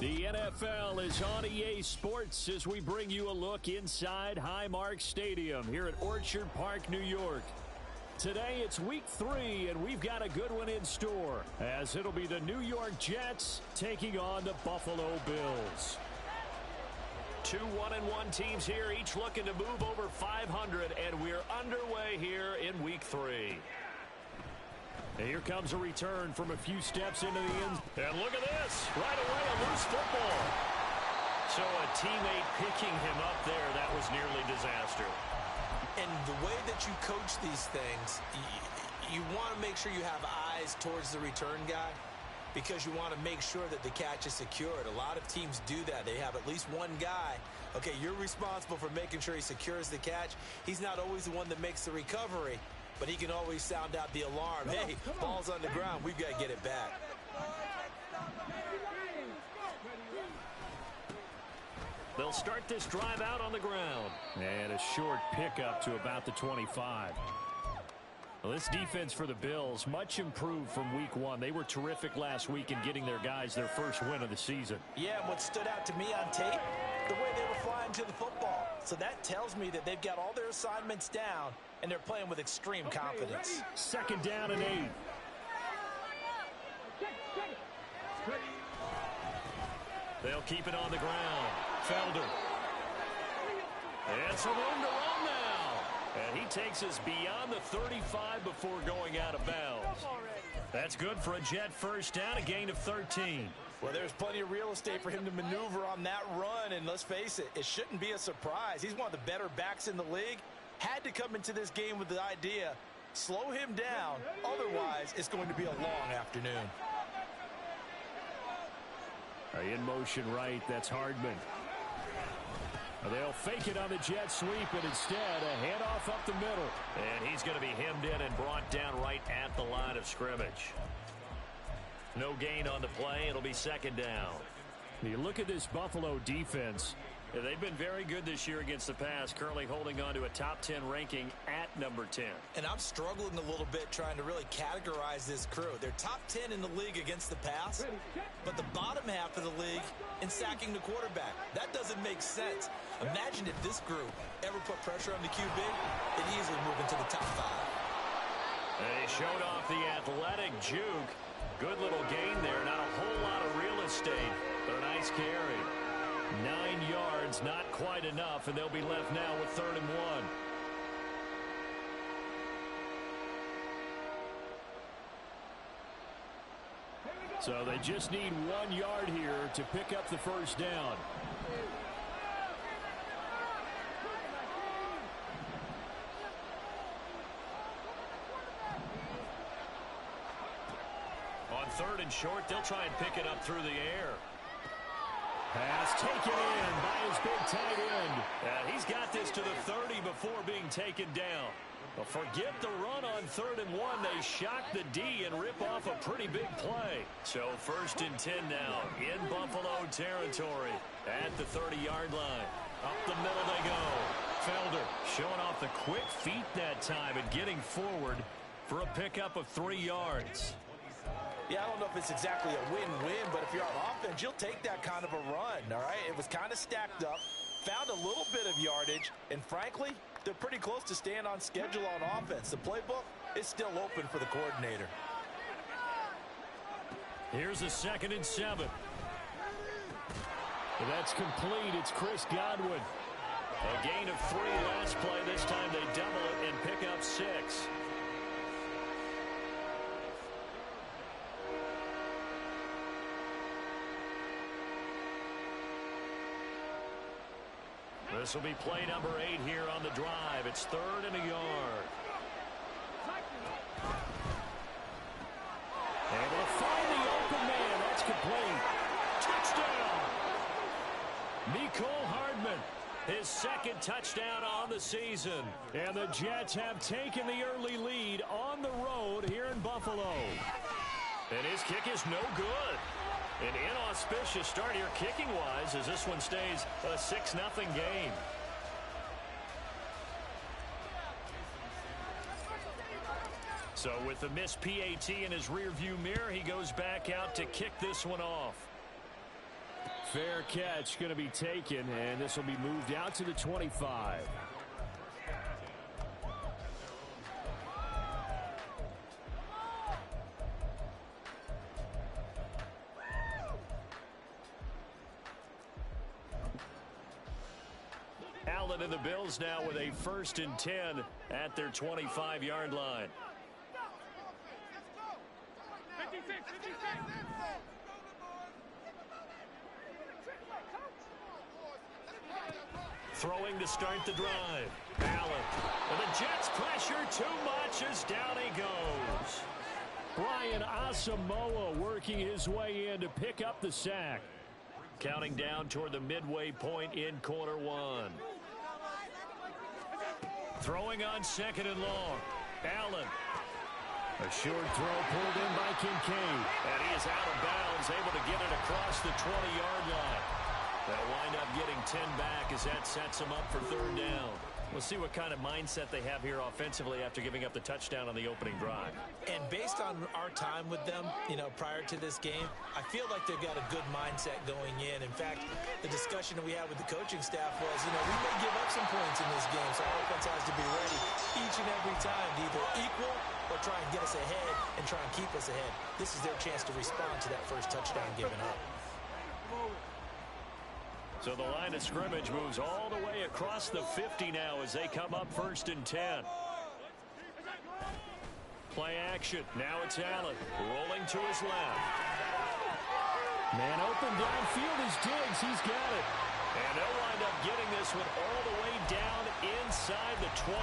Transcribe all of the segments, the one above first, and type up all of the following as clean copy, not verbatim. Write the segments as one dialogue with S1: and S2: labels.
S1: The NFL is on EA Sports as we bring you a look inside Highmark Stadium here at Orchard Park, New York. Today it's week 3, and we've got a good one in store, as it'll be the New York Jets taking on the Buffalo Bills. Two 1-1 teams here, each looking to move over 500, and we're underway here in week 3. And here comes a return from a few steps into the end. And look at this. Right away, a loose football. So a teammate picking him up there, that was nearly disaster.
S2: And the way that you coach these things, you want to make sure you have eyes towards the return guy, because you want to make sure that the catch is secured. A lot of teams do that. They have at least one guy. Okay, you're responsible for making sure he secures the catch. He's not always the one that makes the recovery, but he can always sound out the alarm. Hey, ball's on the ground. We've got to get it back.
S1: They'll start this drive out on the ground. And a short pickup to about the 25. Well, this defense for the Bills, much improved from week 1. They were terrific last week in getting their guys their first win of the season.
S2: Yeah, and what stood out to me on tape, the way they were flying to the football. So that tells me that they've got all their assignments down, and they're playing with extreme confidence.
S1: Second down and 8. They'll keep it on the ground. Felder. And some room to run now. And he takes us beyond the 35 before going out of bounds. That's good for a Jet first down, a gain of 13.
S2: Well, there's plenty of real estate for him to maneuver on that run, and let's face it, it shouldn't be a surprise. He's one of the better backs in the league. Had to come into this game with the idea, slow him down, otherwise it's going to be a long afternoon.
S1: In motion right, that's Hardman. They'll fake it on the jet sweep, and instead a handoff up the middle. And he's going to be hemmed in and brought down right at the line of scrimmage. No gain on the play. It'll be second down. You look at this Buffalo defense. They've been very good this year against the pass, currently holding on to a top 10 ranking at number 10.
S2: And I'm struggling a little bit trying to really categorize this crew. They're top 10 in the league against the pass, but the bottom half of the league in sacking the quarterback. That doesn't make sense. Imagine if this group ever put pressure on the QB, they'd easily move into the top 5.
S1: And he showed off the athletic juke. Good little gain there. Not a whole lot of real estate, but a nice carry. 9 yards, not quite enough, and they'll be left now with 3rd and 1. So they just need 1 yard here to pick up the first down. On 3rd and short, they'll try and pick it up through the air. Pass taken in by his big tight end. He's got this to the 30 before being taken down. But forget the run on 3rd and 1. They shock the D and rip off a pretty big play. So 1st and 10 now in Buffalo territory at the 30-yard line. Up the middle they go. Felder showing off the quick feet that time and getting forward for a pickup of 3 yards.
S2: Yeah, I don't know if it's exactly a win-win, but if you're on offense, you'll take that kind of a run, all right? It was kind of stacked up, found a little bit of yardage, and frankly, they're pretty close to staying on schedule on offense. The playbook is still open for the coordinator.
S1: Here's a 2nd and 7. That's complete. It's Chris Godwin. A gain of 3 last play. This time they double it and pick up 6. This will be play number 8 here on the drive. It's 3rd and a yard. Able to find the open man. That's complete. Touchdown. Mecole Hardman, his 2nd touchdown on the season. And the Jets have taken the early lead on the road here in Buffalo. And his kick is no good. An inauspicious start here kicking-wise as this one stays a 6-0 game. So with the missed PAT in his rearview mirror, he goes back out to kick this one off. Fair catch going to be taken, and this will be moved out to the 25. Allen and the Bills now with a 1st and 10 at their 25-yard line. Throwing to start the drive. Allen. And the Jets pressure too much as down he goes. Brian Asamoah working his way in to pick up the sack. Counting down toward the midway point in quarter one. Throwing on 2nd and long. Allen. A short throw pulled in by Kincaid. And he is out of bounds, able to get it across the 20-yard line. They'll wind up getting 10 back as that sets them up for 3rd down. We'll see what kind of mindset they have here offensively after giving up the touchdown on the opening drive.
S2: And based on our time with them, prior to this game, I feel like they've got a good mindset going in. In fact, the discussion that we had with the coaching staff was, we may give up some points in this game, so our offense has to be ready each and every time to either equal or try and get us ahead and try and keep us ahead. This is their chance to respond to that first touchdown given up.
S1: So the line of scrimmage moves all the way across the 50 now as they come up 1st and 10. Play action. Now it's Allen rolling to his left. Man open downfield is Diggs. He's got it. And they'll wind up getting this one all the way down inside the 20.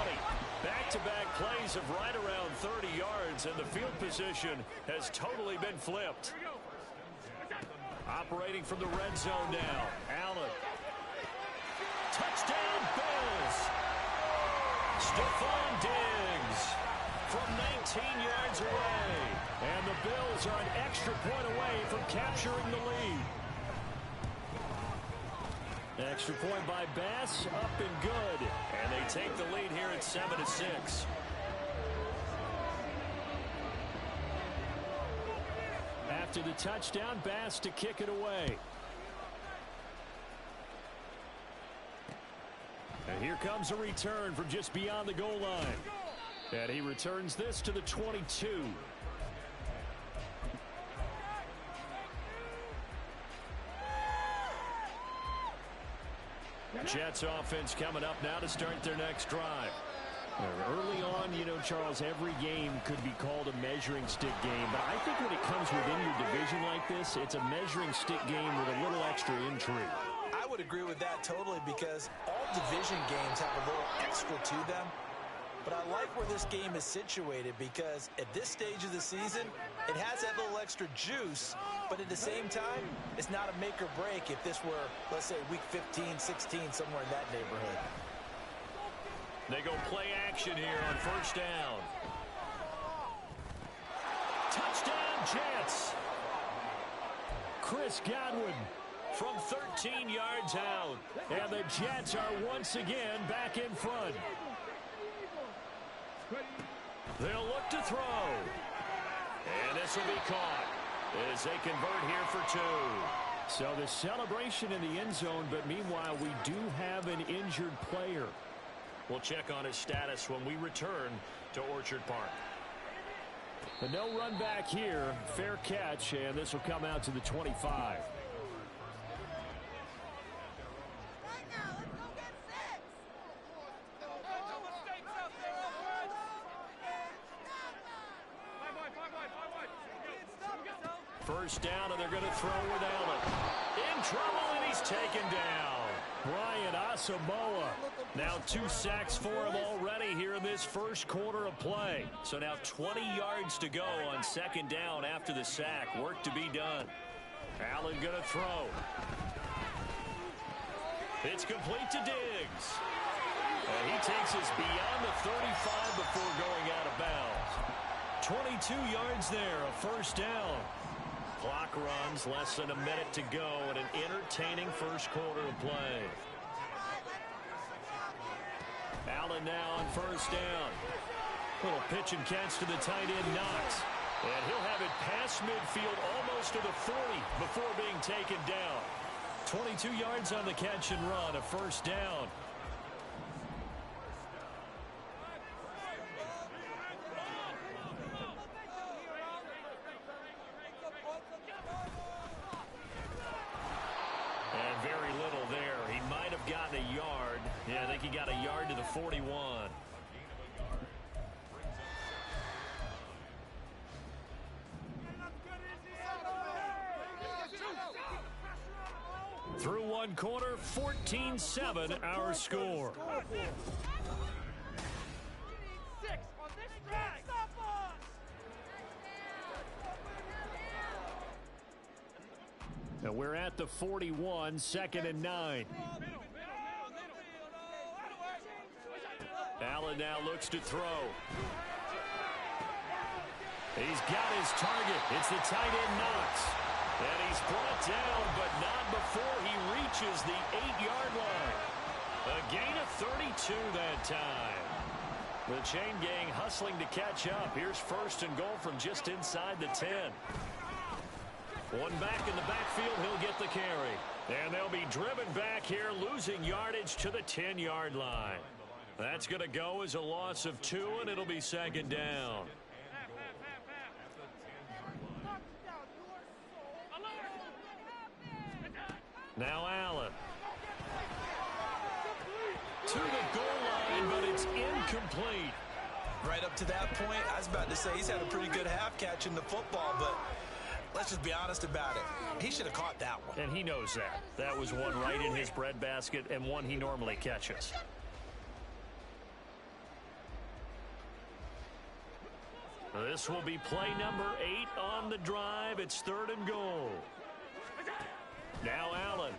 S1: Back-to-back plays of right around 30 yards, and the field position has totally been flipped. Operating from the red zone now. Allen. Touchdown, Bills. Stephon Diggs from 19 yards away. And the Bills are an extra point away from capturing the lead. Extra point by Bass, up and good. And they take the lead here at 7-6. After the touchdown, Bass to kick it away. And here comes a return from just beyond the goal line. And he returns this to the 22. Jets offense coming up now to start their next drive. Early on, Charles, every game could be called a measuring stick game. But I think when it comes within your division like this, it's a measuring stick game with a little extra intrigue.
S2: I would agree with that totally because all division games have a little extra to them. But I like where this game is situated because at this stage of the season, it has that little extra juice. But at the same time, it's not a make or break if this were, let's say, week 15, 16, somewhere in that neighborhood.
S1: They go play action here on 1st down. Touchdown, Jets. Chris Godwin from 13 yards out. And the Jets are once again back in front. They'll look to throw. And this will be caught as they convert here for 2. So the celebration in the end zone, but meanwhile we do have an injured player. We'll check on his status when we return to Orchard Park. But no run back here. Fair catch, and this will come out to the 25. First down, and they're going to throw with Allen. In trouble, and he's taken down. Brian Asamoah. Now 2 sacks for him already here in this first quarter of play. So now 20 yards to go on 2nd down after the sack. Work to be done. Allen going to throw. It's complete to Diggs. And he takes us beyond the 35 before going out of bounds. 22 yards there, a 1st down. Clock runs, less than a minute to go in an entertaining first quarter of play. Allen now on 1st down. Little pitch and catch to the tight end, Knox. And he'll have it past midfield almost to the 40 before being taken down. 22 yards on the catch and run, a first down. And very little there. He might have gotten a yard. Yeah, I think he got a yard to the 41. Through one quarter, 14-7 our score. And we're at the 41, 2nd and 9. Allen now looks to throw. He's got his target. It's the tight end Knox. And he's brought down, but not before he reaches the 8-yard line. A gain of 32 that time. The chain gang hustling to catch up. Here's 1st and goal from just inside the 10. One back in the backfield, he'll get the carry. And they'll be driven back here, losing yardage to the 10-yard line. That's going to go as a loss of 2, and it'll be 2nd down. Now Allen. To the goal line, but it's incomplete.
S2: Right up to that point, I was about to say he's had a pretty good half catching the football, but let's just be honest about it. He should have caught that one.
S1: And he knows that. That was one right in his breadbasket and one he normally catches. This will be play number 8 on the drive. It's 3rd and goal. Now Allen. And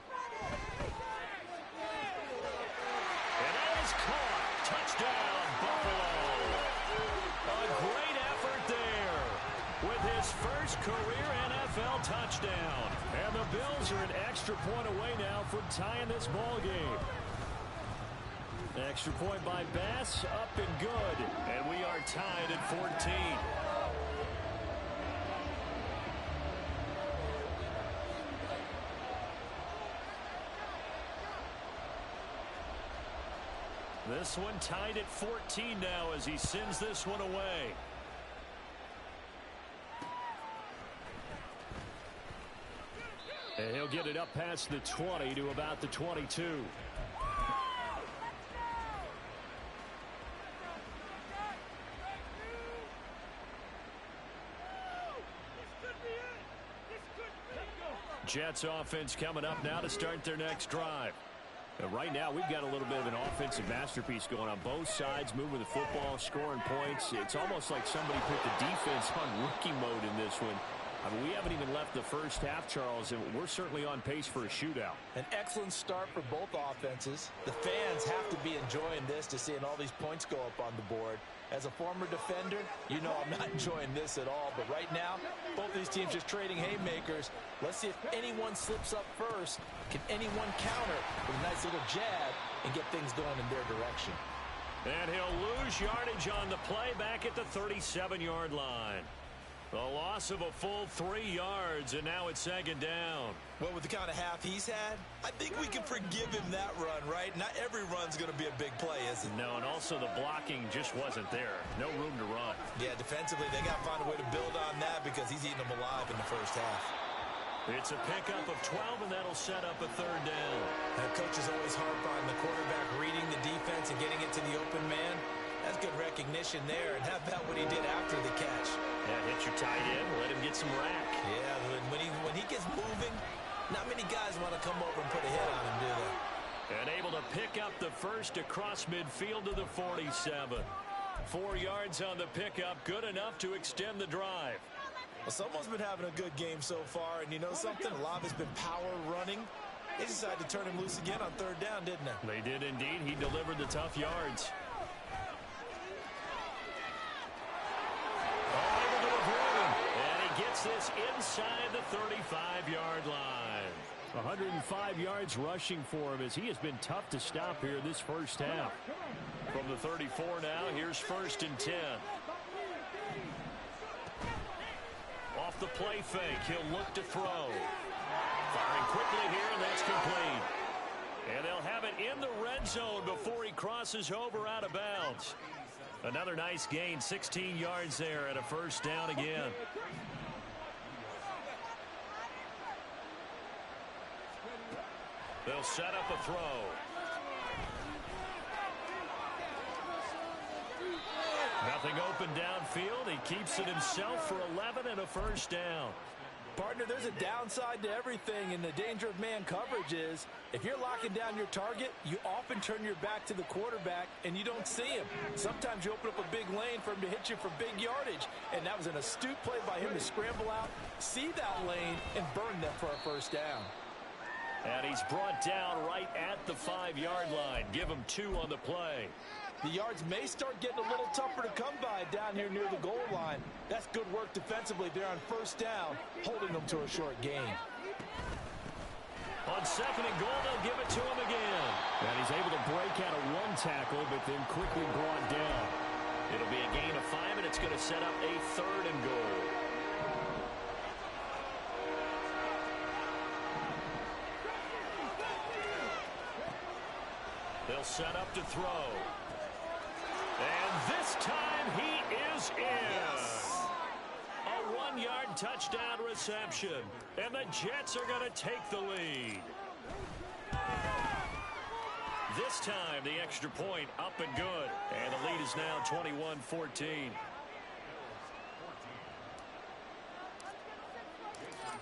S1: that is caught. Touchdown, Buffalo. A great effort there with his first career NFL touchdown. And the Bills are an extra point away now from tying this ball game. Extra point by Bass, up and good. And we are tied at 14. This one tied at 14 now as he sends this one away. And he'll get it up past the 20 to about the 22. Jets offense coming up now to start their next drive. Right now, we've got a little bit of an offensive masterpiece going on both sides, moving the football, scoring points. It's almost like somebody put the defense on rookie mode in this one. I mean, we haven't even left the first half, Charles, and we're certainly on pace for a shootout.
S2: An excellent start for both offenses. The fans have to be enjoying this to seeing all these points go up on the board. As a former defender, you know I'm not enjoying this at all. But right now, both these teams just trading haymakers. Let's see if anyone slips up first. Can anyone counter with a nice little jab and get things going in their direction?
S1: And he'll lose yardage on the play back at the 37-yard line. The loss of a full 3 yards, and now it's 2nd down.
S2: Well, with the kind of half he's had, I think we can forgive him that run, right? Not every run's going to be a big play, is it?
S1: No, and also the blocking just wasn't there. No room to run.
S2: Yeah, defensively, they got to find a way to build on that because he's eating them alive in the first half.
S1: It's a pickup of 12, and that'll set up a 3rd down.
S2: That coach is always harp on the quarterback reading the defense and getting it to the open man. That's good recognition there, and how about what he did after the catch?
S1: Yeah, hit your tight end, let him get some rack.
S2: Yeah, when he gets moving, not many guys want to come over and put a hit on him, do they?
S1: And able to pick up the first across midfield to the 47. 4 yards on the pickup, good enough to extend the drive.
S2: Well, someone's been having a good game so far, and you know something? A lot of it's been power running. They decided to turn him loose again on 3rd down, didn't they?
S1: They did indeed. He delivered the tough yards. Gets this inside the 35-yard line. 105 yards rushing for him as he has been tough to stop here this first half. From the 34 now, here's 1st and 10. Off off the play fake. He'll look to throw. Firing quickly here, and that's complete. And they'll have it in the red zone before he crosses over out of bounds. Another nice gain, 16 yards there at a first down again. They'll set up a throw. Nothing open downfield. He keeps it himself for 11 and a first down.
S2: Partner, there's a downside to everything, and the danger of man coverage is if you're locking down your target, you often turn your back to the quarterback and you don't see him. Sometimes you open up a big lane for him to hit you for big yardage, and that was an astute play by him to scramble out, see that lane, and burn them for a first down.
S1: And he's brought down right at the 5-yard line. Give him 2 on the play.
S2: The yards may start getting a little tougher to come by down here near the goal line. That's good work defensively there on first down, holding them to a short gain.
S1: On 2nd and goal, they'll give it to him again. And he's able to break out of 1 tackle, but then quickly brought down. It'll be a gain of 5, and it's going to set up a 3rd and goal. They'll set up to throw. And this time he is in. A 1-yard touchdown reception. And the Jets are going to take the lead. This time the extra point up and good. And the lead is now 21-14.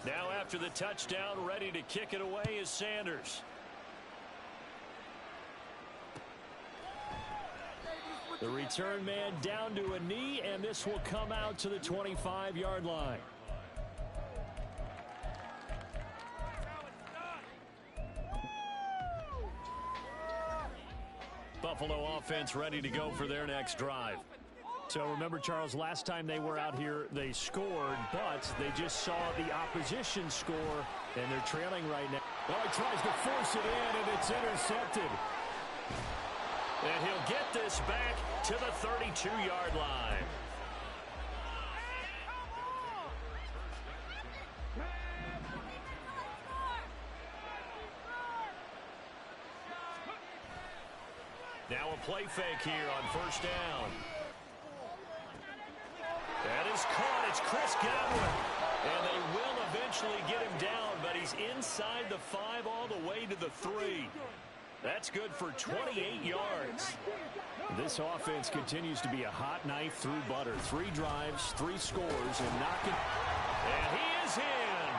S1: Now after the touchdown, ready to kick it away is Sanders. The return man down to a knee, and this will come out to the 25-yard line. Buffalo offense ready to go for their next drive. So remember, Charles, last time they were out here, they scored, but they just saw the opposition score, and they're trailing right now. Well, he tries to force it in, and it's intercepted. And he'll get this back to the 32-yard line. Now a play fake here on first down. That is caught. It's Chris Godwin. And they will eventually get him down, but he's inside the 5 all the way to the 3. That's good for 28 yards. This offense continues to be a hot knife through butter. 3 drives, 3 scores, and knocking. And he is in.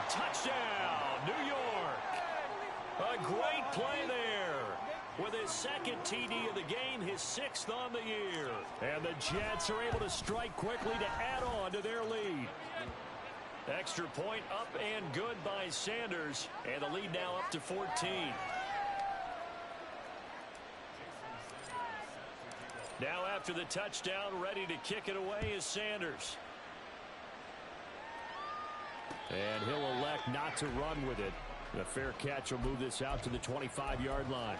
S1: Touchdown, New York. A great play there. With his 2nd TD of the game, his 6th on the year. And the Jets are able to strike quickly to add on to their lead. Extra point up and good by Sanders. And the lead now up to 14. Now after the touchdown, ready to kick it away is Sanders. And he'll elect not to run with it. A fair catch will move this out to the 25-yard line.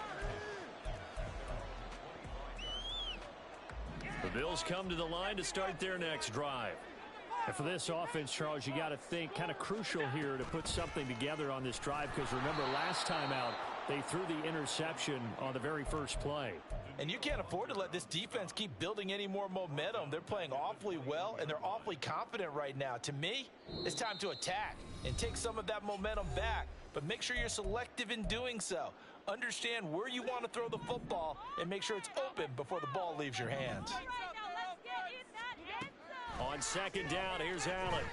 S1: The Bills come to the line to start their next drive. And for this offense, Charles, you got to think kind of crucial here to put something together on this drive, because remember last time out, they threw the interception on the very first play.
S2: And you can't afford to let this defense keep building any more momentum. They're playing awfully well, and they're awfully confident right now. To me, it's time to attack and take some of that momentum back. But make sure you're selective in doing so. Understand where you want to throw the football and make sure it's open before the ball leaves your hands.
S1: On 2nd down, here's Allen.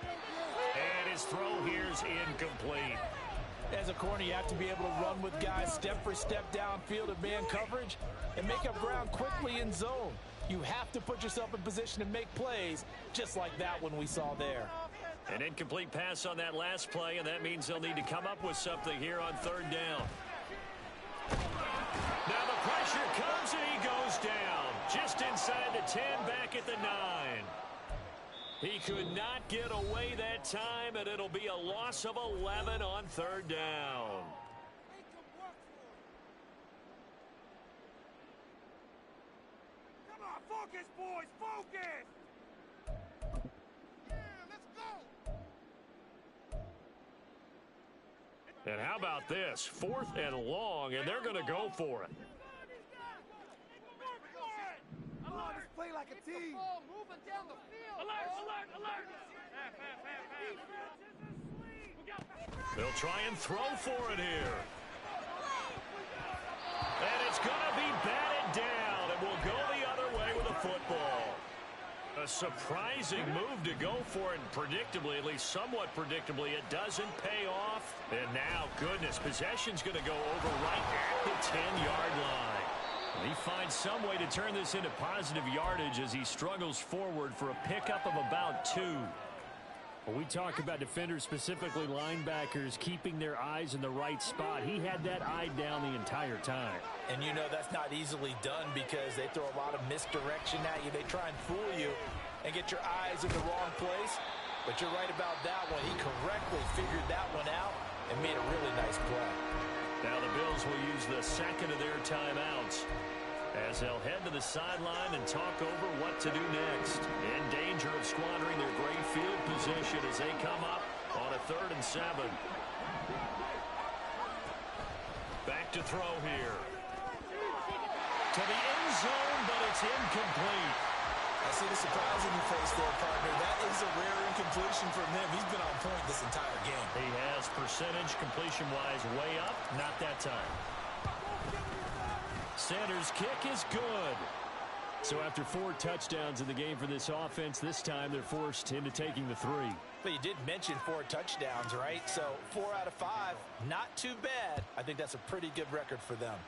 S1: And his throw here's incomplete.
S2: As a corner, you have to be able to run with guys step for step downfield in man coverage and make up ground quickly in zone. You have to put yourself in position to make plays just like that one we saw there.
S1: An incomplete pass on that last play, and that means they'll need to come up with something here on 3rd down. Now the pressure comes, and he goes down. Just inside the 10, back at the 9. He could not get away that time, and it'll be a loss of 11 on 3rd down.
S3: Come on, focus, boys, focus!
S1: And how about this? 4th and long, and they're going to go for it.
S3: Let's play like a team. Moving down the field. Alert.
S1: They'll try and throw for it here. And it's going to be batted down, and will go the other way with a football. A surprising move to go for it, and predictably, at least somewhat predictably, it doesn't pay off. And now, goodness, possession's going to go over right at the 10-yard line. He finds some way to turn this into positive yardage as he struggles forward for a pickup of about 2. When we talk about defenders, specifically linebackers, keeping their eyes in the right spot, he had that eye down the entire time.
S2: And you know that's not easily done because they throw a lot of misdirection at you. They try and fool you and get your eyes in the wrong place. But you're right about that one. He correctly figured that one out and made a really nice play.
S1: Now the Bills will use the second of their timeouts as they'll head to the sideline and talk over what to do next. In danger of squandering their great field position as they come up on a 3rd and 7. Back to throw here. To the end zone, but it's incomplete.
S2: I see the surprise in your face there, partner. That is a rare incompletion from him. He's been on point this entire game.
S1: He has percentage completion-wise way up. Not that time. Sanders' kick is good. So after 4 touchdowns in the game for this offense, this time they're forced into taking the 3.
S2: But you did mention 4 touchdowns, right? So 4 out of 5, not too bad. I think that's a pretty good record for them.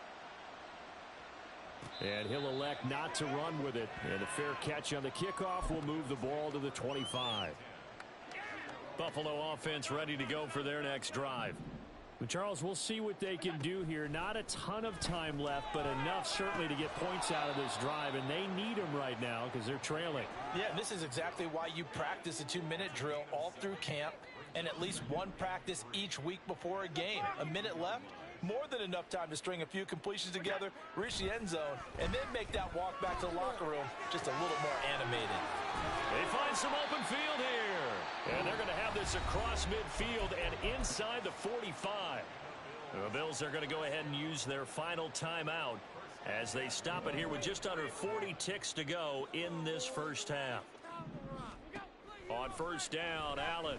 S1: And he'll elect not to run with it. And a fair catch on the kickoff will move the ball to the 25. Buffalo offense ready to go for their next drive. Well, Charles, we'll see what they can do here. Not a ton of time left, but enough certainly to get points out of this drive. And they need them right now because they're trailing.
S2: Yeah, and this is exactly why you practice a 2-minute drill all through camp and at least one practice each week before a game. A minute left. More than enough time to string a few completions together, reach the end zone, and then make that walk back to the locker room just a little more animated.
S1: They find some open field here. And they're going to have this across midfield and inside the 45. The Bills are going to go ahead and use their final timeout as they stop it here with just under 40 ticks to go in this first half. On first down, Allen.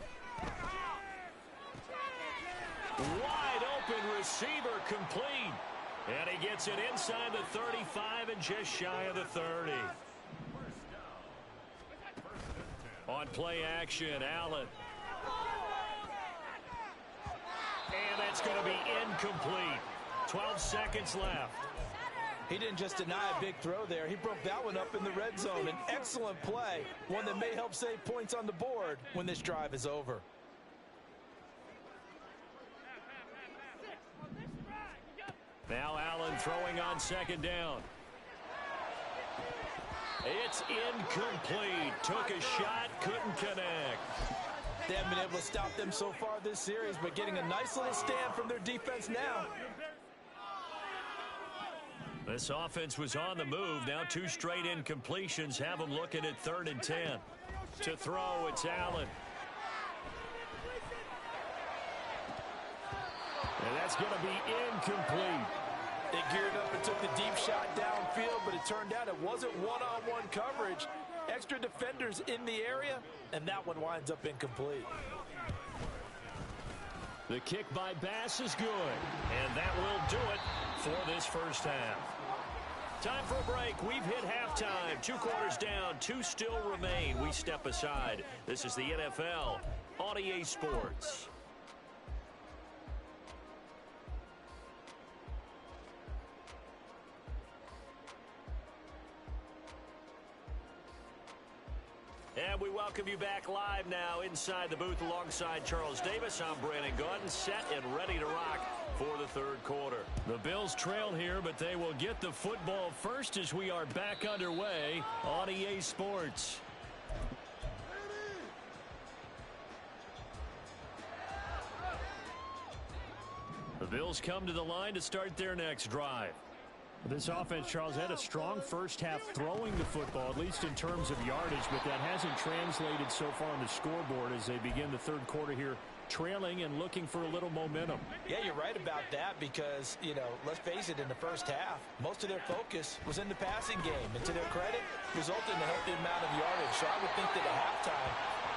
S1: Wide open receiver complete. And he gets it inside the 35 and just shy of the 30. On play action, Allen. And that's going to be incomplete. 12 seconds left.
S2: He didn't just deny a big throw there. He broke that one up in the red zone. An excellent play. One that may help save points on the board when this drive is over.
S1: Now Allen throwing on second down. It's incomplete. Took a shot, couldn't connect.
S2: They haven't been able to stop them so far this series, but getting a nice little stand from their defense now.
S1: This offense was on the move. Now 2 straight incompletions have them looking at 3rd and 10. To throw, it's Allen. And that's going to be incomplete.
S2: They geared up and took the deep shot downfield, but it turned out it wasn't one-on-one coverage. Extra defenders in the area, and that one winds up incomplete.
S1: The kick by Bass is good, and that will do it for this first half. Time for a break. We've hit halftime. 2 quarters down, 2 still remain. We step aside. This is the NFL on EA Sports. And we welcome you back live now inside the booth alongside Charles Davis. I'm Brandon Gaudin, set and ready to rock for the 3rd quarter. The Bills trail here, but they will get the football first as we are back underway on EA Sports. The Bills come to the line to start their next drive. This offense, Charles, had a strong first half throwing the football, at least in terms of yardage, but that hasn't translated so far on the scoreboard as they begin the third quarter here, trailing and looking for a little momentum.
S2: Yeah, you're right about that because, let's face it, in the first half, most of their focus was in the passing game. And to their credit, resulted in a healthy amount of yardage. So I would think that at halftime,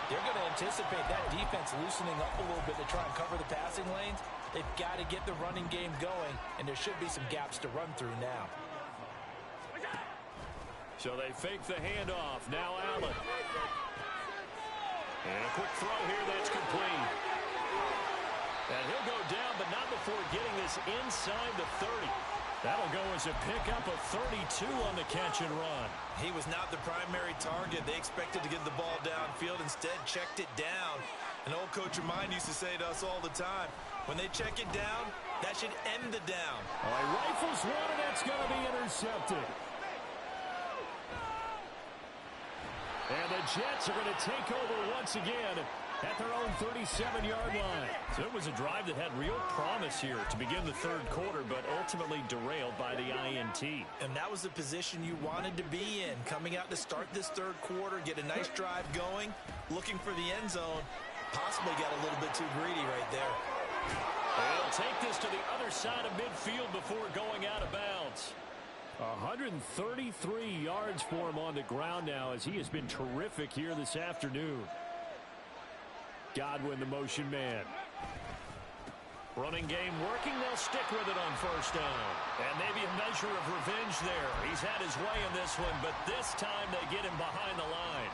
S2: they're going to anticipate that defense loosening up a little bit to try and cover the passing lanes. They've got to get the running game going, and there should be some gaps to run through now.
S1: So they fake the handoff. Now Allen. And a quick throw here that's complete. And he'll go down, but not before getting this inside the 30. That'll go as a pickup of 32 on the catch and run.
S2: He was not the primary target. They expected to get the ball downfield. Instead, checked it down. An old coach of mine used to say to us all the time, when they check it down, that should end the down.
S1: All right, rifles one, and that's going to be intercepted. And the Jets are going to take over once again at their own 37-yard line. So it was a drive that had real promise here to begin the third quarter, but ultimately derailed by the INT.
S2: And that was the position you wanted to be in, coming out to start this third quarter, get a nice drive going, looking for the end zone. Possibly got a little bit too greedy right there.
S1: They'll take this to the other side of midfield before going out of bounds. 133 yards for him on the ground now as he has been terrific here this afternoon. Godwin, the motion man. Running game working. They'll stick with it on first down. And maybe a measure of revenge there. He's had his way in this one, but this time they get him behind the line.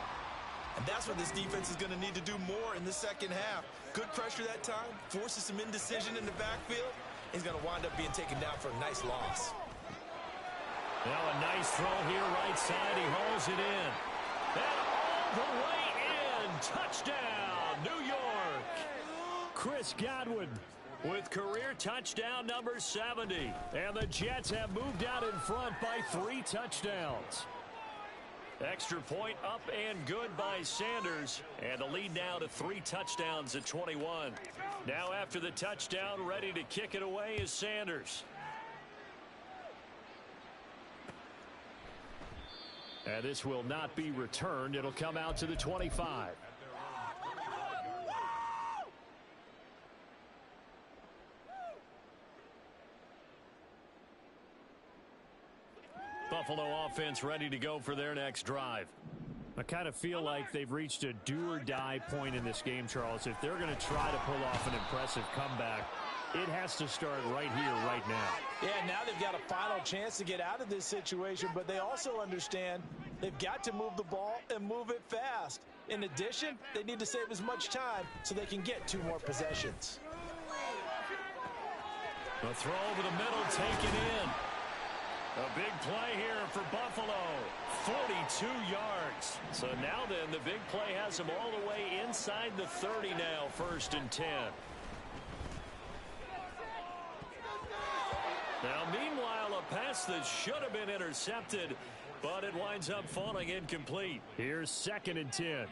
S2: And that's what this defense is going to need to do more in the second half. Good pressure that time, forces some indecision in the backfield. He's going to wind up being taken down for a nice loss.
S1: Now a nice throw here right side. He hauls it in. And all the way in. Touchdown, New York. Chris Godwin with career touchdown number 70. And the Jets have moved out in front by 3 touchdowns. Extra point up and good by Sanders. And the lead now to 3 touchdowns at 21. Now after the touchdown, ready to kick it away is Sanders. And this will not be returned. It'll come out to the 25. Buffalo offense ready to go for their next drive. I kind of feel like they've reached a do-or-die point in this game, Charles. If they're going to try to pull off an impressive comeback, it has to start right here, right now.
S2: Yeah, now they've got a final chance to get out of this situation, but they also understand they've got to move the ball and move it fast. In addition, they need to save as much time so they can get 2 more possessions.
S1: A throw over the middle, taken in. A big play here for Buffalo. 42 yards. So now then, the big play has them all the way inside the 30 now, 1st and 10. Now, meanwhile, a pass that should have been intercepted, but it winds up falling incomplete. Here's 2nd and 10.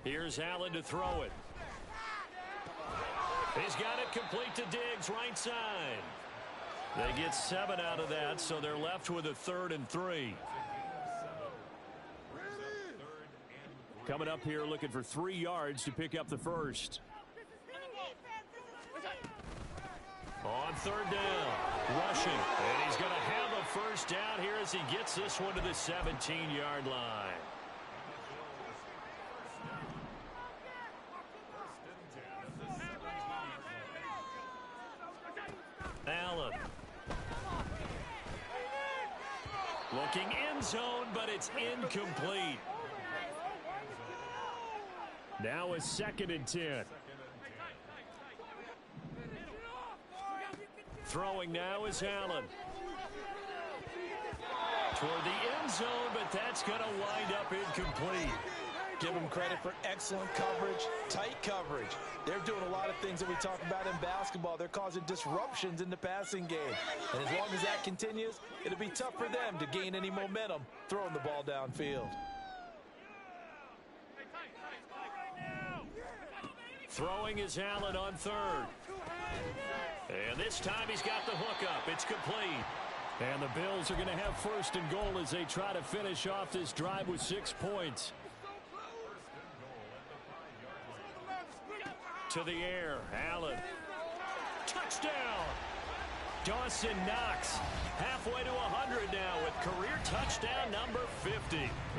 S1: Here's Allen to throw it. He's got it complete to Diggs, right side. They get 7 out of that, so they're left with a 3rd and 3. Coming up here looking for 3 yards to pick up the first. On 3rd down, rushing. And he's going to have a first down here as he gets this one to the 17-yard line. Allen. Looking end zone, but it's incomplete. Now a 2nd and 10. Throwing now is Allen. Toward the end zone, but that's going to wind up incomplete.
S2: Give them credit for excellent coverage, tight coverage. They're doing a lot of things that we talk about in basketball. They're causing disruptions in the passing game. And as long as that continues, it'll be tough for them to gain any momentum throwing the ball downfield.
S1: Throwing is Allen on third. And this time he's got the hookup. It's complete. And the Bills are going to have first and goal as they try to finish off this drive with 6 points. To the air, Allen. Touchdown! Dawson Knox halfway to 100 now with career touchdown number 50.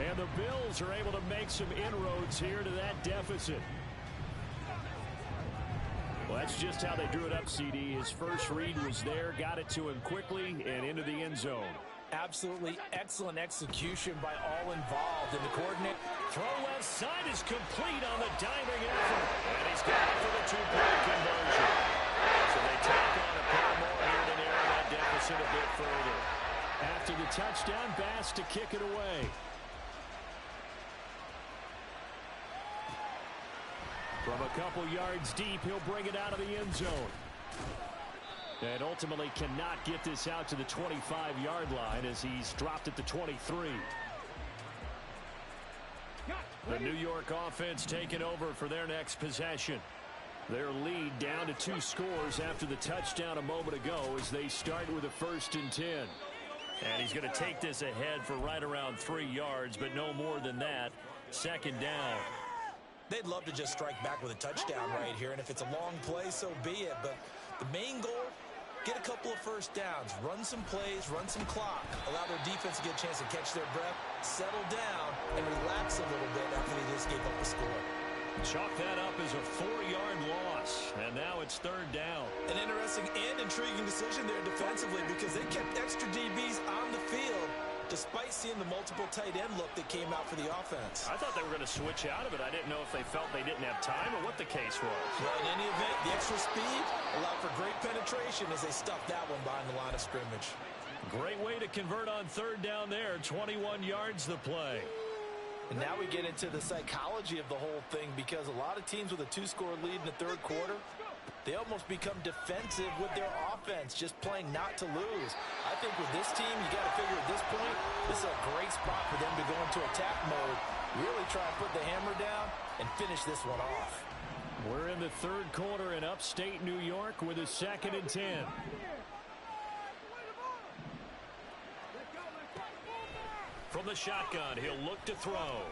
S1: And the Bills are able to make some inroads here to that deficit. Well, that's just how they drew it up, CD. His first read was there, got it to him quickly, and into the end zone.
S4: Absolutely excellent execution by all involved. And the coordinate
S1: throw left side is complete on the diving effort. And he's got it for the 2-point conversion. So they tack on a pair more here to narrow that deficit a bit further. After the touchdown, Bass to kick it away. From a couple yards deep, he'll bring it out of the end zone. And ultimately cannot get this out to the 25-yard line as he's dropped at the 23. The New York offense taking over for their next possession. Their lead down to 2 scores after the touchdown a moment ago as they start with a 1st and 10. And he's going to take this ahead for right around 3 yards, but no more than that. 2nd down.
S2: They'd love to just strike back with a touchdown right here, and if it's a long play, so be it. But the main goal, get a couple of first downs, run some plays, run some clock, allow their defense to get a chance to catch their breath, settle down, and relax a little bit after they just gave up a score.
S1: Chalk that up as a 4-yard loss, and now it's 3rd down.
S2: An interesting and intriguing decision there defensively because they kept extra DBs on the field despite seeing the multiple tight end look that came out for the offense.
S1: I thought they were going to switch out of it. I didn't know if they felt they didn't have time or what the case was.
S2: Well, in any event, the extra speed allowed for great penetration as they stuffed that one behind the line of scrimmage.
S1: Great way to convert on 3rd down there. 21 yards the play.
S4: And now we get into the psychology of the whole thing because a lot of teams with a 2-score lead in the 3rd quarter, they almost become defensive with their offense, just playing not to lose. I think with this team, you got to figure at this point, this is a great spot for them to go into attack mode, really try and put the hammer down and finish this one off.
S1: We're in the 3rd quarter in upstate New York with a 2nd and 10. From the shotgun, he'll look to throw.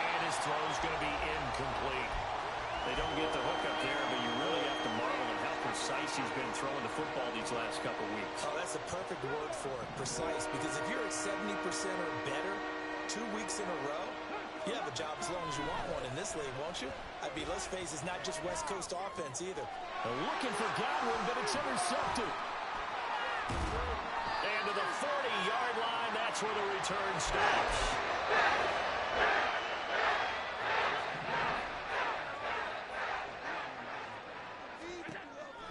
S1: And his throw's going to be incomplete. They don't get the hook up there, but you really have to marvel at how precise he's been throwing the football these last couple weeks.
S2: Oh, that's a perfect word for it, precise, because if you're at 70% or better 2 weeks in a row, you have a job as long as you want one in this league, won't you? I mean, let's face it, it's not just West Coast offense either.
S1: They're looking for Godwin, but it's intercepted. And to the 40-yard line, that's where the return stops.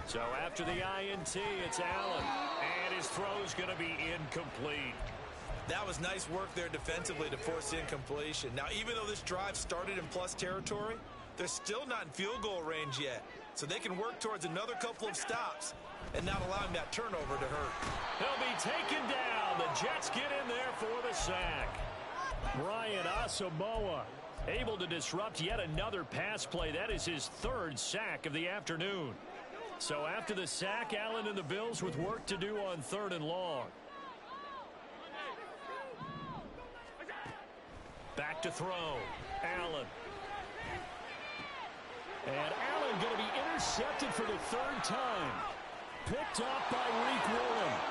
S1: So after the INT, it's Allen. And his throw's going to be incomplete.
S2: That was nice work there defensively to force incompletion. Now, even though this drive started in plus territory, they're still not in field goal range yet. So they can work towards another couple of stops and not allowing that turnover to hurt.
S1: He'll be taken down. The Jets get in there for the sack. Brian Asamoah able to disrupt yet another pass play. That is his 3rd sack of the afternoon. So after the sack, Allen and the Bills with work to do on 3rd and long. Back to throw. Allen. And Allen going to be intercepted for the 3rd time. Picked off by Reek Williams.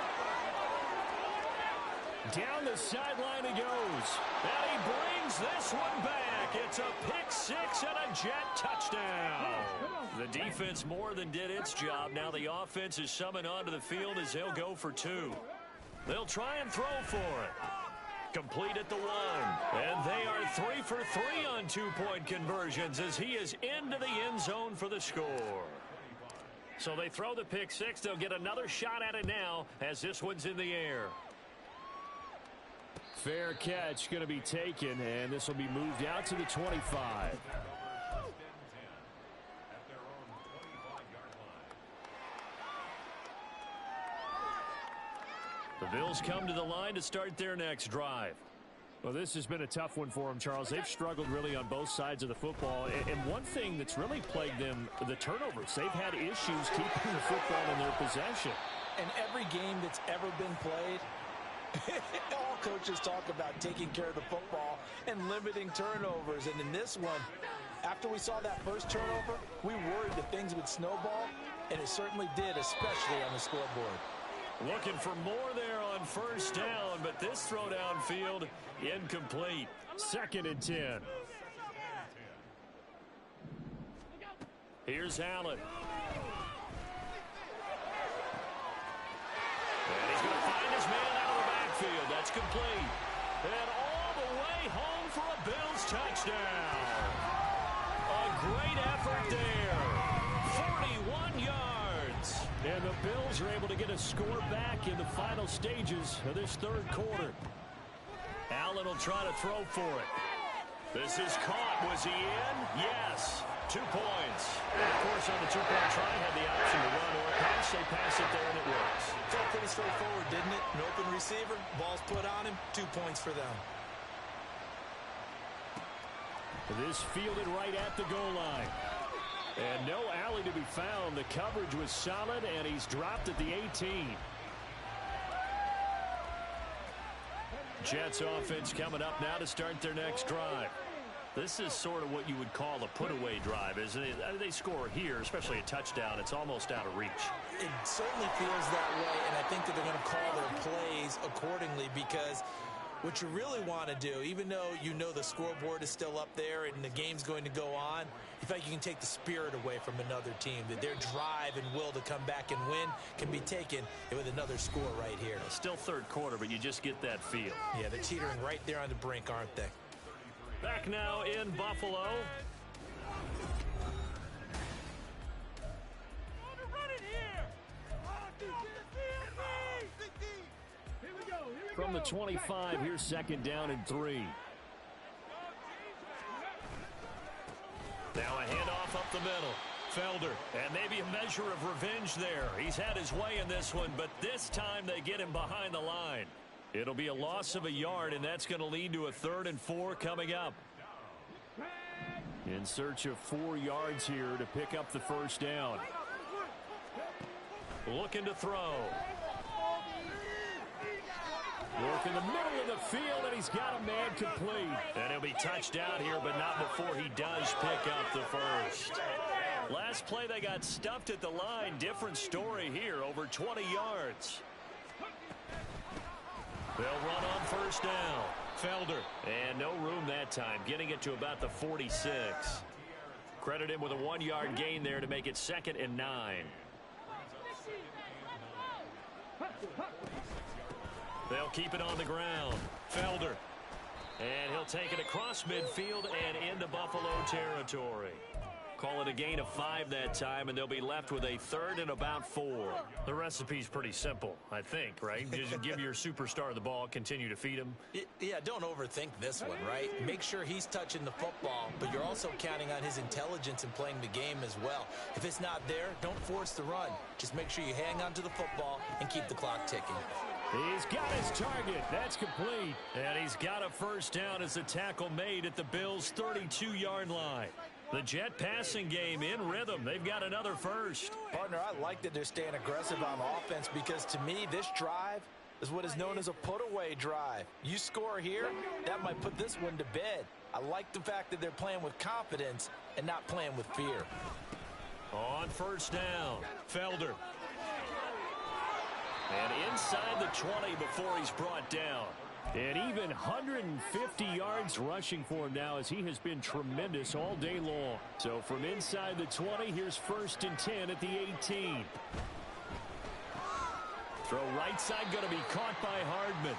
S1: Down the sideline he goes. And he brings this one back. It's a pick 6 and a Jet touchdown. The defense more than did its job. Now the offense is summoned onto the field as they'll go for 2. They'll try and throw for it. Complete at the 1. And they are 3 for 3 on 2-point conversions as he is into the end zone for the score. So they throw the pick 6. They'll get another shot at it now as this one's in the air. Fair catch going to be taken, and this will be moved out to the 25. The Bills come to the line to start their next drive. Well, this has been a tough one for them, Charles. They've struggled really on both sides of the football. And one thing that's really plagued them, the turnovers. They've had issues keeping the football in their possession.
S4: And every game that's ever been played, all coaches talk about taking care of the football and limiting turnovers. And in this one, after we saw that first turnover, we worried that things would snowball, and it certainly did, especially on the scoreboard.
S1: Looking for more there on first down, but this throw downfield incomplete. 2nd and 10. Here's Allen. And he's going to find his man out of the backfield. That's complete. And all the way home for a Bills touchdown. A great effort there. 41 yards. And the Bills are able to get a score back in the final stages of this third quarter. Allen will try to throw for it. This is caught. Was he in? Yes. 2 points. And of course, on the two-point try, had the option to run or pass. They pass it there, and it works.
S2: Felt pretty straightforward, didn't it? An open receiver, ball's put on him, 2 points for them.
S1: This fielded right at the goal line. And no alley to be found. The coverage was solid, and he's dropped at the 18. Jets offense coming up now to start their next drive. This is sort of what you would call a put-away drive, isn't it? They score here, especially a touchdown. It's almost out of reach.
S2: It certainly feels that way, and I think that they're going to call their plays accordingly, because what you really want to do, even though you know the scoreboard is still up there and the game's going to go on, you feel like you can take the spirit away from another team, that their drive and will to come back and win can be taken with another score right here.
S1: Still third quarter, but you just get that feel.
S2: Yeah, they're teetering right there on the brink, aren't they?
S1: Back now in Buffalo. From the 25, here's 2nd down and 3. Now a handoff up the middle. Felder, and maybe a measure of revenge there. He's had his way in this one, but this time they get him behind the line. It'll be a loss of a yard, and that's going to lead to a 3rd and 4 coming up. In search of 4 yards here to pick up the first down. Looking to throw. Work in the middle of the field, and he's got a man complete. And he'll be touched down here, but not before he does pick up the first. Last play, they got stuffed at the line. Different story here, over 20 yards. They'll run on first down. Felder, and no room that time, getting it to about the 46. Credit him with a 1-yard gain there to make it 2nd and 9. They'll keep it on the ground. Felder, and he'll take it across midfield and into Buffalo territory. Call it a gain of 5 that time, and they'll be left with a 3rd and about 4. The recipe's pretty simple, I think, right? Just give your superstar the ball, continue to feed him.
S2: Yeah, don't overthink this one, right? Make sure he's touching the football, but you're also counting on his intelligence in playing the game as well. If it's not there, don't force the run. Just make sure you hang on to the football and keep the clock ticking.
S1: He's got his target. That's complete. And he's got a first down as the tackle made at the Bills' 32-yard line. The Jet passing game in rhythm. They've got another first.
S4: Partner, I like that they're staying aggressive on offense, because to me, this drive is what is known as a put-away drive. You score here, that might put this one to bed. I like the fact that they're playing with confidence and not playing with fear.
S1: On first down, Felder. And inside the 20 before he's brought down. And even 150 yards rushing for him now, as he has been tremendous all day long. So from inside the 20, here's 1st and 10 at the 18. Throw right side, going to be caught by Hardman.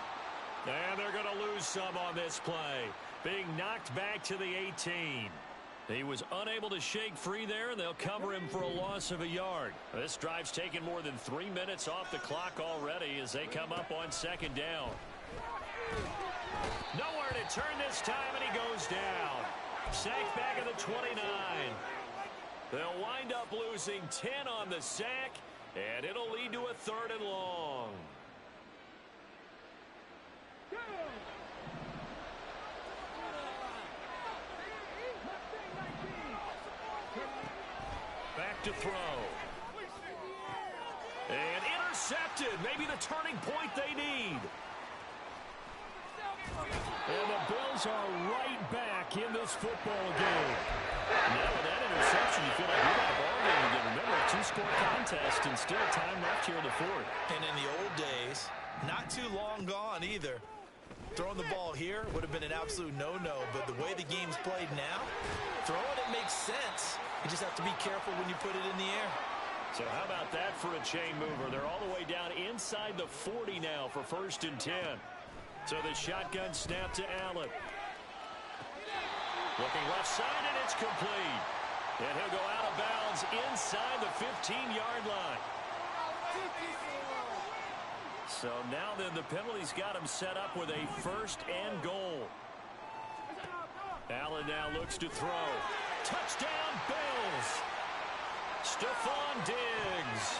S1: And they're going to lose some on this play. Being knocked back to the 18. He was unable to shake free there, and they'll cover him for a loss of a yard. This drive's taken more than 3 minutes off the clock already as they come up on 2nd down. Nowhere to turn this time, and he goes down. Sacked back at the 29. They'll wind up losing 10 on the sack, and it'll lead to a 3rd and long. to throw. And intercepted. Maybe the turning point they need. And the Bills are right back in this football game. Now with that interception, you feel like we got a ball game again. Remember, a two-score contest and still time left here in the fourth.
S2: And in the old days, not too long gone either. Throwing the ball here would have been an absolute no-no, but the way the game's played now, throwing it makes sense. You just have to be careful when you put it in the air.
S1: So how about that for a chain mover? They're all the way down inside the 40 now for 1st and 10. So the shotgun snap to Allen. Looking left side, and it's complete. And he'll go out of bounds inside the 15-yard line. So now then the penalty's got him set up with a 1st and goal. Allen now looks to throw. Touchdown, Bills. Stephon Diggs.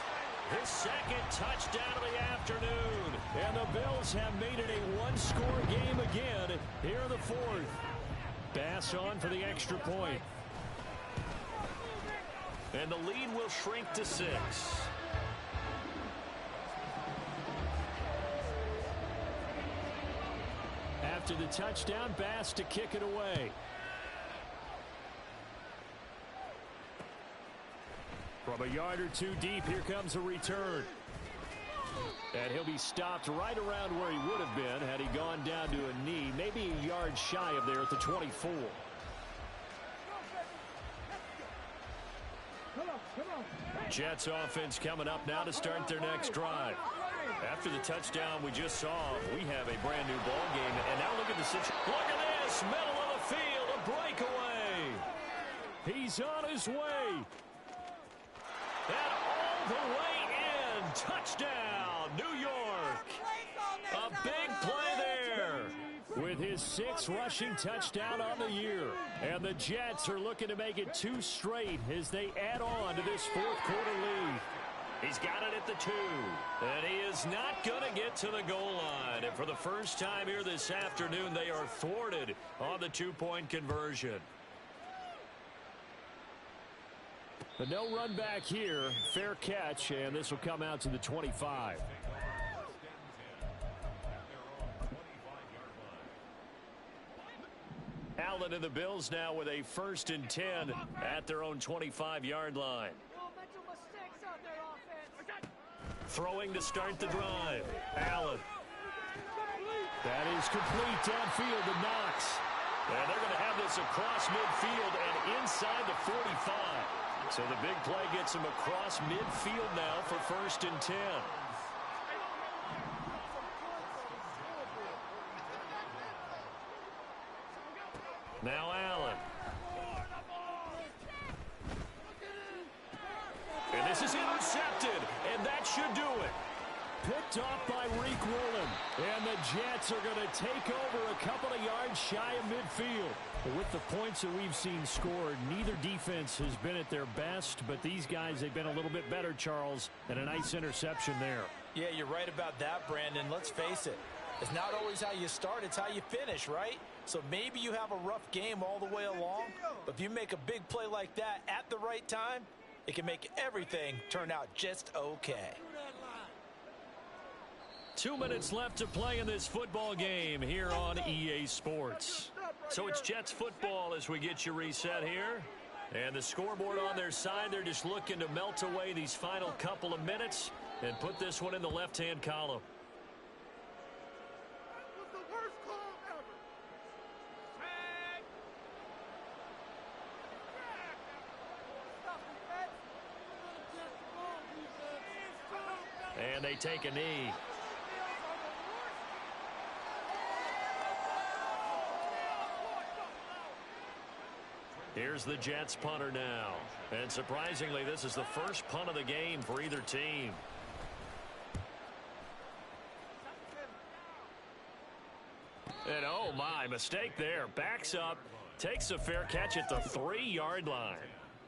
S1: His 2nd touchdown of the afternoon. And the Bills have made it a one-score game again here in the 4th. Bass on for the extra point. And the lead will shrink to 6. After the touchdown, Bass to kick it away. From a yard or two deep, here comes a return. And he'll be stopped right around where he would have been had he gone down to a knee, maybe a yard shy of there at the 24. Jets offense coming up now to start their next drive. After the touchdown we just saw, we have a brand new ball game. And now look at the situation. Look at this, middle of the field, a breakaway. He's on his way. And all the way in. Touchdown, New York. A big play there. With his 6th rushing touchdown on the year. And the Jets are looking to make it 2 straight as they add on to this 4th quarter lead. He's got it at the 2. And he is not going to get to the goal line. And for the first time here this afternoon, they are thwarted on the 2-point conversion. But no run back here. Fair catch, and this will come out to the 25. Allen and the Bills now with a 1st and 10 at their own 25-yard line. Throwing to start the drive. Allen. That is complete downfield to Knox. And they're going to have this across midfield and inside the 45. So the big play gets him across midfield now for 1st and 10. Now Allen. And this is intercepted, and that should do it. Picked off by Reek Woolen. And the Jets are going to take over a couple of yards shy of midfield. With the points that we've seen scored, neither defense has been at their best, but these guys, they've been a little bit better, Charles, and a nice interception there.
S2: Yeah, you're right about that, Brandon. Let's face it. It's not always how you start, it's how you finish, right? So maybe you have a rough game all the way along, but if you make a big play like that at the right time, it can make everything turn out just okay.
S1: 2 minutes left to play in this football game here on EA Sports. So it's Jets football as we get you reset here. And the scoreboard on their side, they're just looking to melt away these final couple of minutes and put this one in the left-hand column. And they take a knee. Here's the Jets punter now. And surprisingly, this is the first punt of the game for either team. And oh my, mistake there. Backs up, takes a fair catch at the 3-yard line.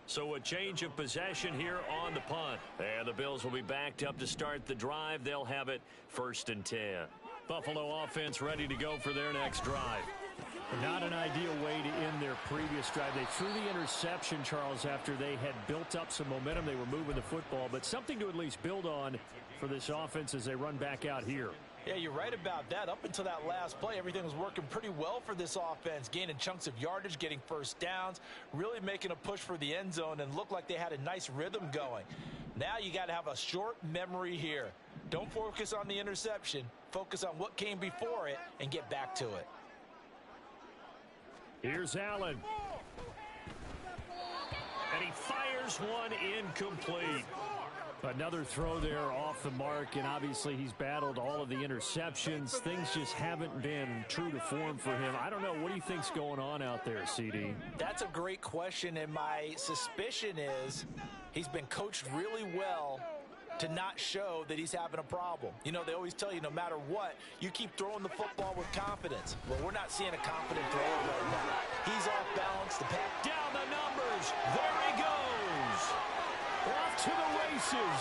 S1: So a change of possession here on the punt. And the Bills will be backed up to start the drive. They'll have it 1st and 10. Buffalo offense ready to go for their next drive. Not an ideal way to end their previous drive. They threw the interception, Charles, after they had built up some momentum. They were moving the football, but something to at least build on for this offense as they run back out here.
S4: Yeah, you're right about that. Up until that last play, everything was working pretty well for this offense, gaining chunks of yardage, getting first downs, really making a push for the end zone, and looked like they had a nice rhythm going. Now you got to have a short memory here. Don't focus on the interception. Focus on what came before it and get back to it.
S1: Here's Allen. And he fires one incomplete. Another throw there off the mark, and obviously he's battled all of the interceptions. Things just haven't been true to form for him. I don't know. What do you think's going on out there, CD?
S4: That's a great question, and my suspicion is he's been coached really well to not show that he's having a problem. You know, they always tell you no matter what, you keep throwing the football with confidence. Well, we're not seeing a confident thrower right now. He's off balance. The pass
S1: down the numbers. There he goes. Off to the races.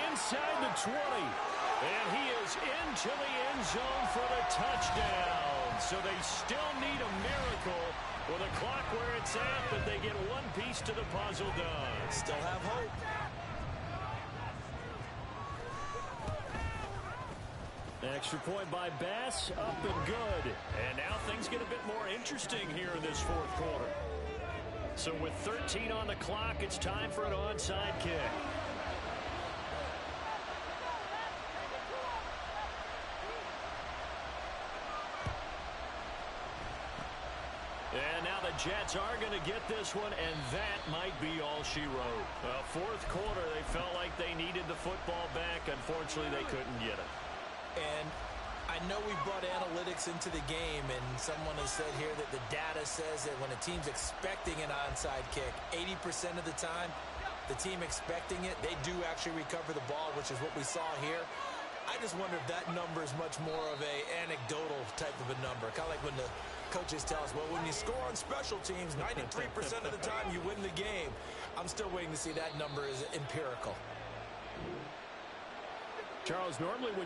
S1: Inside the 20. And he is into the end zone for the touchdown. So they still need a miracle with a clock where it's at, but they get one piece to the puzzle done.
S2: Still have hope.
S1: Extra point by Bass, up and good. And now things get a bit more interesting here in this fourth quarter. So with 13 on the clock, it's time for an onside kick. And now the Jets are going to get this one, and that might be all she wrote. Fourth quarter, they felt like they needed the football back. Unfortunately, they couldn't get it.
S2: And I know we brought analytics into the game, and someone has said here that the data says that when a team's expecting an onside kick, 80% of the time, the team expecting it, they do actually recover the ball, which is what we saw here. I just wonder if that number is much more of a anecdotal type of a number. Kind of like when the coaches tell us, well, when you score on special teams, 93% of the time you win the game. I'm still waiting to see that number is empirical.
S1: Charles, normally when